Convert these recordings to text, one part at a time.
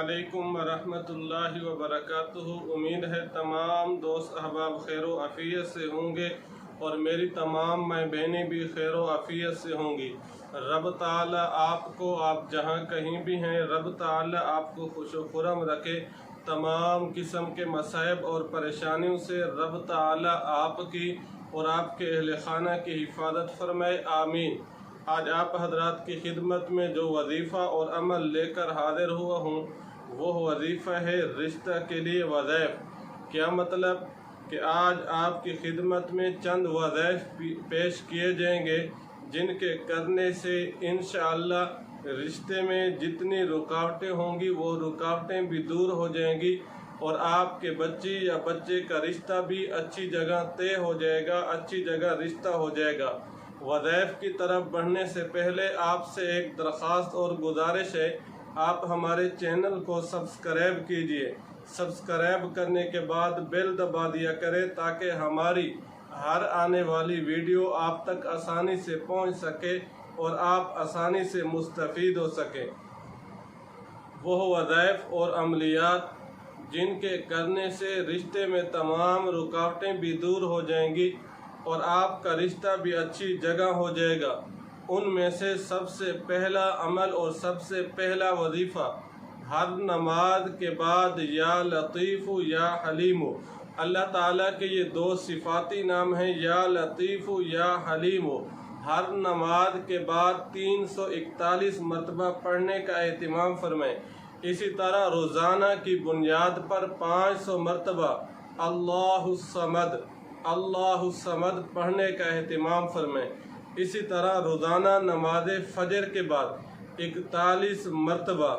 अस्सलामुअलैकुम वरहमतुल्लाहि वबरकातुहू। उम्मीद है तमाम दोस्त अहबाब खैर व आफियत से होंगे और मेरी तमाम माँ बहनें भी खैर व आफियत से होंगी। रब ताला आपको, आप जहाँ कहीं भी हैं, रब ताला आपको खुश व खुरम रखे। तमाम किस्म के मसाइब और परेशानियों से रब ताला आपकी और आपके अहल खाना की हिफाजत फरमाए, आमीन। आज आप हजरात की खिदमत में जो वजीफ़ा और अमल लेकर हाजिर हुआ हूँ वो वजीफ़ा है रिश्ता के लिए वज़ैफ़। क्या मतलब कि आज आपकी खिदमत में चंद वज़ैफ़ पेश किए जाएंगे जिनके करने से इंशाअल्लाह रिश्ते में जितनी रुकावटें होंगी वो रुकावटें भी दूर हो जाएंगी और आपके बच्ची या बच्चे का रिश्ता भी अच्छी जगह तय हो जाएगा, अच्छी जगह रिश्ता हो जाएगा। वज़ैफ़ की तरफ बढ़ने से पहले आपसे एक दरख्वास्त और गुजारिश है, आप हमारे चैनल को सब्सक्राइब कीजिए। सब्सक्राइब करने के बाद बेल दबा दिया करें ताकि हमारी हर आने वाली वीडियो आप तक आसानी से पहुंच सके और आप आसानी से मुस्तफ़ीद हो सकें। वह वज़ैफ़ और अमलियात जिनके करने से रिश्ते में तमाम रुकावटें भी दूर हो जाएंगी और आपका रिश्ता भी अच्छी जगह हो जाएगा। उनमें से सबसे पहला अमल और सबसे पहला वजीफ़ा हर नमाज के बाद या लतीफ़ु या हलीमु, अल्लाह ताला के ये दो सिफाती नाम हैं, या लतीफ़ु या हलीमु। हर नमाज के बाद 341 मरतबा पढ़ने का एहतिमाम फरमाएं। इसी तरह रोज़ाना की बुनियाद पर 500 मरतबा अल्लाहु समद अल्लाहु समद पढ़ने का एहतिमाम फरमाएं। इसी तरह रोज़ाना नमाज फ़जर के बाद 41 मरतबा,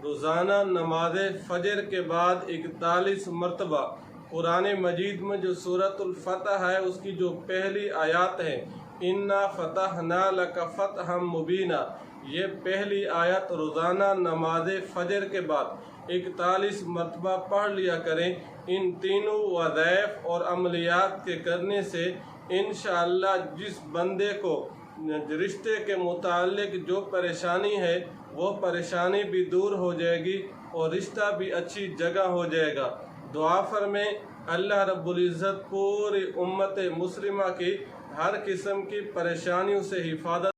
रोज़ाना नमाज फ़जर के बाद 41 मरतबा कुरान मजीद में जो सूरतुल फतह है उसकी जो पहली आयत है, इन्ना फ़तहना लका फ़तहम मुबीना, ये पहली आयत रोज़ाना नमाज फ़जर के बाद 41 मरतबा पढ़ लिया करें। इन तीनों वज़ैफ़ और अमलियात के करने से इंशाअल्लाह जिस बंदे को रिश्ते के मुताल्लिक़ जो परेशानी है वो परेशानी भी दूर हो जाएगी और रिश्ता भी अच्छी जगह हो जाएगा। दुआ फरमाएं अल्लाह रब्बुल इज़्ज़त पूरी उम्मत मुस्लिमा की हर किस्म की परेशानियों से हिफाजत